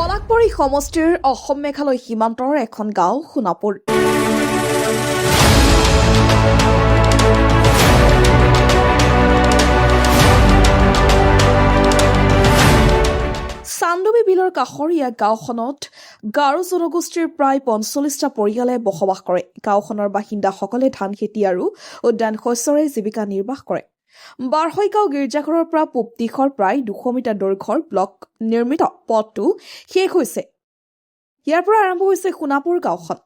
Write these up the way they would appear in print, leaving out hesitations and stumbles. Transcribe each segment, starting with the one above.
পলাশবাৰী সমষ্টিৰ অসম মেঘালয় সীমান্তৰ এখন গাঁও সোণাপুৰ। চান্দুবি বিলৰ কাষৰ ইয়াৰ গাঁওখনত গাৰো জনগোষ্ঠীৰ প্ৰায় ৪৫টা পৰিয়ালে বসবাস কৰে। গাঁওখনৰ বাসিন্দাসকলে ধান খেতি আৰু উদ্যান শস্যৰে জীৱিকা নিৰ্বাহ কৰে। বাৰহৈগাঁও গীৰ্জাঘৰৰ পৰা পূব দিশৰ প্ৰায় ২০০ মিটাৰ দৈৰ্ঘ্যৰ ব্লক নিৰ্মিত পথটো শেষ হৈছে। ইয়াৰ পৰা আৰম্ভ হৈছে সোণাপুৰ গাঁওখন।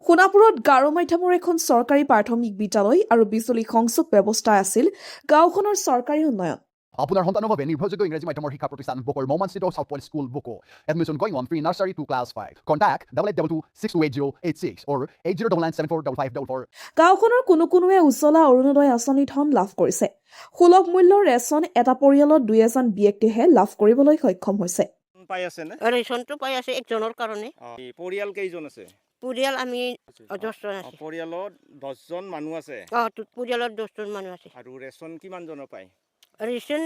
সোণাপুৰত গাৰো মাধ্যমৰ এখন চৰকাৰী প্ৰাথমিক বিদ্যালয় আৰু বিজুলী সংযোগ ব্যৱস্থা আছিল গাঁওখনৰ চৰকাৰী উন্নয়ন। আপোনাৰ সন্তানৰ বাবে নিৰ্ভৰযোগ্য ইংৰাজী মাধ্যমৰ শিক্ষা প্ৰতিষ্ঠান বকৰ মৌমানস্থিত South Point School Boko. Admission going on free nursery to class 5. Contact 8822628086 or 8099745544. গাঁওখনৰ কোনোৱে উজ্জ্বলা অৰুণোদয় আঁচনি ধন লাভ কৰিছে। সুলভ মূল্যৰ ৰেচন এটা পৰিয়ালত ২-এজন ব্যক্তিহে লাভ কৰিবলৈ সক্ষম হৈছে। পাই আছে না ৰেচনটো পাই আছে একজনৰ কাৰণে। পৰিয়াল কেইজন আছে? পৰিয়াল আমি 10জন আছে। পৰিয়ালত 10জন মানুহ আছে। পৰিয়ালত 10জন মানুহ আছে। আৰু ৰেচন কিমান জনৰ পায়? ৰেচন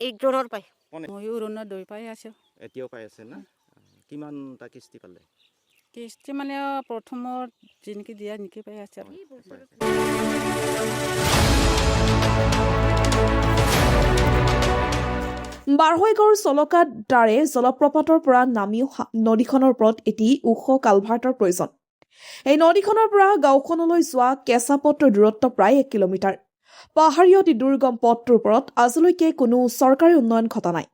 একজনৰ পায়। মই অৰুণোদয় পাই আছো। এতিয়াও পাই আছে না? কিমানটা কিস্তি পালে? কিস্তি মানে প্ৰথমত যেনেকৈ দিয়া নেকি পাই আছে আৰু। বাৰহৈগাঁৱৰ চলকাত দাৰে জলপ্ৰপাতৰ পৰা নামি অহা নদীখনৰ ওপৰত এটি ওখ কালভাৰ্টৰ প্ৰয়োজন। এই নদীখনৰ পৰা গাঁওখনলৈ যোৱা কেঁচা পথটোৰ দূৰত্ব প্ৰায় 1 কিলোমিটাৰ। পাহাৰীয়া অতি দুৰ্গম পথটোৰ ওপৰত আজিলৈকে কোনো চৰকাৰী উন্নয়ন ঘটা নাই।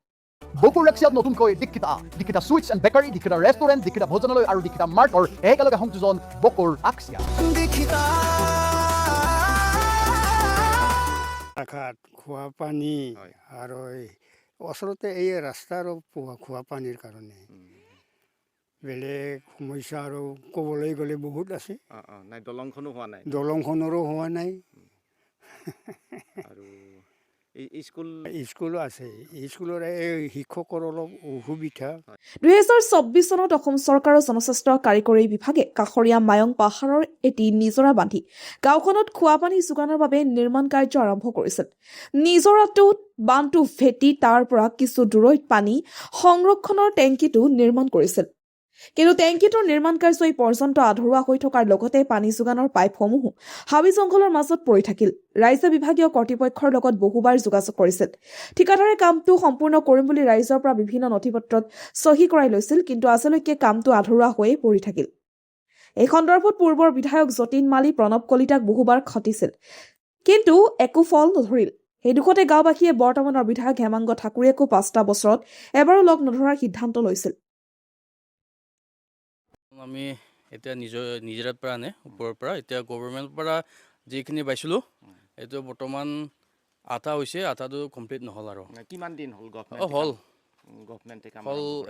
বকুৰ ৰেক্সিয়াত নতুনকৈ Dikshita sweets and bakery, Dikshita restaurant, Dikshita ভোজনালয় আৰু দীক্ষিতা মাৰ্টৰ একেলগে সংযোজন বকুৰ আকচিয়া। খোৱা পানী আৰু ওচৰতে এই ৰাস্তাৰ খোৱা পানীৰ কাৰণে বেলেগ সমস্যা আৰু ক'বলৈ গ'লে বহুত আছে। নাই দলংখনো হোৱা নাই। দলংখনৰো হোৱা নাই। আৰু স্কুলো আছে। স্কুলৰ এই শিক্ষকৰ অলপ অসুবিধা। ২০২৪ চনত অসম চৰকাৰৰ জনস্বাস্থ্য কাৰিকৰী বিভাগে কাষৰীয়া মায়ং পাহাৰৰ এটি নিজৰা বান্ধি গাঁওখনত খোৱা পানী যোগানৰ বাবে নিৰ্মাণ কাৰ্য আৰম্ভ কৰিছিল। নিজৰাটোত বান্ধটো ভেটি তাৰ পৰা কিছু দূৰৈত পানী সংৰক্ষণৰ টেংকিটো নিৰ্মাণ কৰিছিল। কিন্তু টেংকিটোৰ নিৰ্মাণ কাৰ্য এই পৰ্যন্ত আধৰুৱা হৈ থকাৰ লগতে পানী যোগানৰ পাইপসমূহো হাবি জংঘলৰ মাজত পৰি থাকিল। ৰাইজে বিভাগীয় কৰ্তৃপক্ষৰ লগত বহুবাৰ যোগাযোগ কৰিছিল। ঠিকাদাৰে কামটো সম্পূৰ্ণ কৰিম বুলি ৰাইজৰ পৰা বিভিন্ন নথিপত্ৰত চহী কৰাই লৈছিল, কিন্তু আজিলৈকে কামটো আধৰুৱা হৈয়ে পৰি থাকিল। এই সন্দৰ্ভত পূৰ্বৰ বিধায়ক যতীন মালী, প্ৰণৱ কলিতাক বহুবাৰ খতিছিল, কিন্তু একো ফল নধৰিল। সেই দুখতে গাঁওবাসীয়ে বৰ্তমানৰ বিধায়ক হেমাংগ ঠাকুৰীয়াকো 5টা বছৰত এবাৰো লগ নধৰাৰ সিদ্ধান্ত লৈছিল। আমি এতিয়া নিজৰাৰ পৰা আনে ওপৰৰ পৰা এতিয়া গভৰ্ণমেণ্টৰ পৰা যিখিনি পাইছিলোঁ এইটো বৰ্তমান আধা হৈছে, আধাটো কমপ্লিট নহ'ল আৰু। কিমান দিন হ'ল হ'ল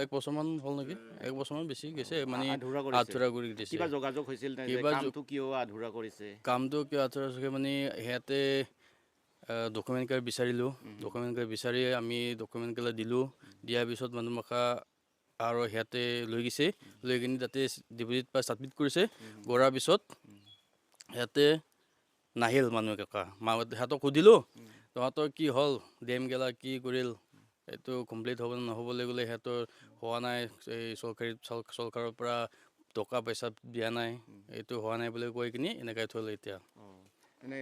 1 বছৰমান হ'ল নেকি? 1 বছৰমান বেছি গৈছে, মানে আধৰুৱা কৰি দিছে। কিবা যোগাযোগ হৈছিল নে? কামটো কিয় আধৰুৱা কৰিছে? কামটো কিয় আধৰুৱা কৰিছে মানে সিহঁতে ডকুমেণ্ট কাৰ্ড বিচাৰিলোঁ। ডকুমেণ্ট কাৰ্ড বিচাৰি আমি ডকুমেণ্ট কাৰ্ড দিলোঁ। দিয়াৰ পিছত মানুহমখা আৰু সিহঁতে লৈ গৈছে, লৈ কিনি তাতে ডিপজিট পাই ছাবমিট কৰিছে। কৰাৰ পিছত সিহঁতে নাহিল মানুহ কাকা। সিহঁতক সুধিলোঁ তহঁতৰ কি হ'ল, ডেম গেলা কি কৰিল, এইটো কমপ্লিট হ'ব নহ'বলৈ গ'লে সিহঁতৰ হোৱা নাই, এই চৰকাৰৰ পৰা টকা পইচা দিয়া নাই, এইটো হোৱা নাই বুলি কৈ কিনি এনেকৈ থ'ল। এতিয়া মানে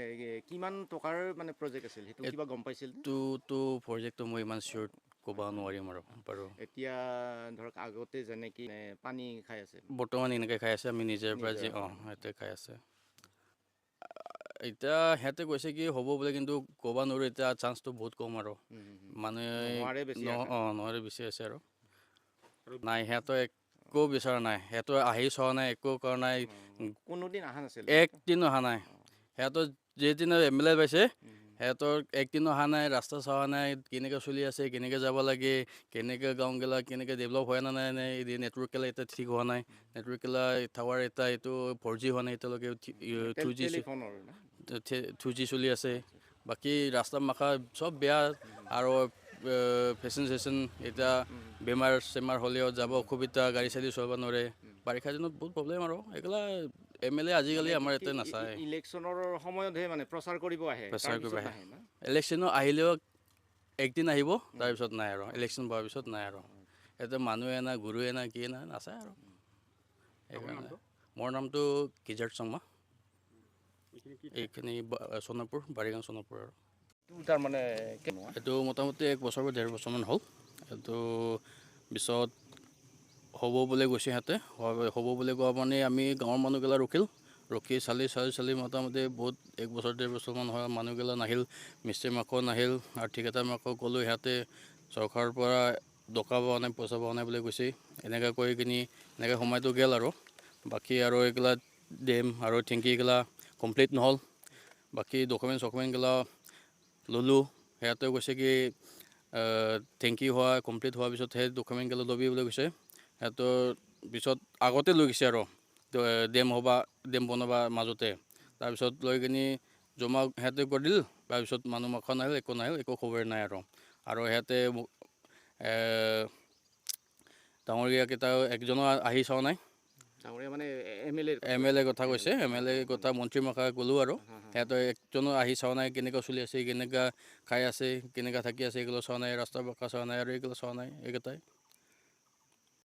কিমান টকাৰ মানে প্ৰজেক্ট আছিল সেইটো কিবা গম পাইছিল? প্ৰজেক্টটো মই ইমান চিয়'ৰ ক'ব নোৱাৰিম আৰু বাৰু। এতিয়া ধৰক আগতে যেনেকৈ পানী খাই আছে, বৰ্তমান এনেকৈ খাই আছে। আমি নিজৰ পৰা যি সিহঁতে খাই আছে। এতিয়া সিহঁতে কৈছে কি হ'ব বুলি, কিন্তু ক'ব নোৱাৰোঁ। এতিয়া চান্সটো বহুত কম আৰু মানুহে নোৱাৰে বেছি আছে আৰু নাই। সিহঁতৰ একো বিচৰা নাই, সিহঁতৰ আহি চোৱা নাই, একো কৰা নাই, কোনোদিন অহা নাছিল, একদিনো অহা নাই। সিহঁতৰ যিদিনা MLA পাইছে সিহঁতৰ একদিনো অহা নাই, ৰাস্তা চোৱা নাই, কেনেকৈ চলি আছে, কেনেকৈ যাব লাগে, কেনেকৈ গাঁওগেলা কেনেকৈ ডেভেলপ হোৱা নাই, এই নেটৱৰ্ক গেলা এতিয়া ঠিক হোৱা নাই। নেটৱৰ্ক গেলা টাৱাৰ এটা এইটো 4G হোৱা নাই এতিয়ালৈকে, 2G চলি আছে। বাকী ৰাস্তা মাখা চব বেয়া আৰু ফেচন এতিয়া বেমাৰ চেমাৰ হ'লেও যাব অসুবিধা, গাড়ী চাড়ী চলাব নোৱাৰে। বাৰিষা দিনত বহুত প্ৰব্লেম আৰু এইগিলা MLA আজিকালি আমাৰ ইয়াতে নাচায়। ইলেকশ্যনৰ সময়তহে মানে প্ৰচাৰ কৰিব আহে। ইলেকশ্যনো আহিলেও একদিন আহিব, তাৰপিছত নাই আৰু। ইলেকশ্যন হোৱাৰ পিছত নাই আৰু। সিহঁতে মানুহে না গুৰুৱে না কি না নাচায় আৰু সেইকাৰণে মোৰ নামটো কিজাৰ্ট শৰ্মা এইখিনি সোণাপুৰ বাৰিগাঁও সোণাপুৰ আৰু তাৰমানে কেনেকুৱা এইটো মোটামুটি 1 বছৰ বা 1.5 বছৰমান হ'ল এইটো পিছত হ'ব বুলি গৈছে সিহঁতে হ'ব বুলি কোৱা মানে আমি গাঁৱৰ মানুহগিলা ৰখি চালি মোটামুটি বহুত 1 বছৰ 1.5 বছৰমান হয় মানুহগিলা নাহিল মিস্ত্ৰী মাকো নাহিল আৰু ঠিকাদাৰ মাকো ক'লোঁ সিহঁতে চৰকাৰৰ পৰা টকা পোৱা নাই পইচা পোৱা নাই বুলি কৈছে এনেকৈ কৰি কিনি এনেকৈ সময়টো গ'ল আৰু বাকী আৰু এইগিলা ডেম আৰু টেংকিগিলা কমপ্লিট নহ'ল বাকী ডকুমেণ্টগিলা ল'লোঁ সিহঁতে কৈছে কি টেংকি হোৱা কমপ্লিট হোৱাৰ পিছত সেই ডকুমেণ্টগিলা ল'বি বুলি কৈছে সিহঁতৰ পিছত আগতে লৈ গৈছে আৰু ডেম বনাবা মাজতে তাৰপিছত লৈ কিনি জমা সিহঁতে কৰি দিল তাৰপিছত মানুহ মাখা নাহিল একো খবৰ নাই আৰু সিহঁতে ডাঙৰীয়াকেইটা একজনো আহি চোৱা নাই ডাঙৰীয়া মানে MLA MLA কথা কৈছে MLA কথা মন্ত্ৰী মাখা ক'লোঁ আৰু সিহঁতে একজনো আহি চোৱা নাই কেনেকুৱা চলি আছে কেনেকুৱা খাই আছে কেনেকুৱা থাকি আছে এইগুলো চোৱা নাই ৰাস্তা বাকা চোৱা নাই আৰু এইগুলো চোৱা নাই এইকেইটাই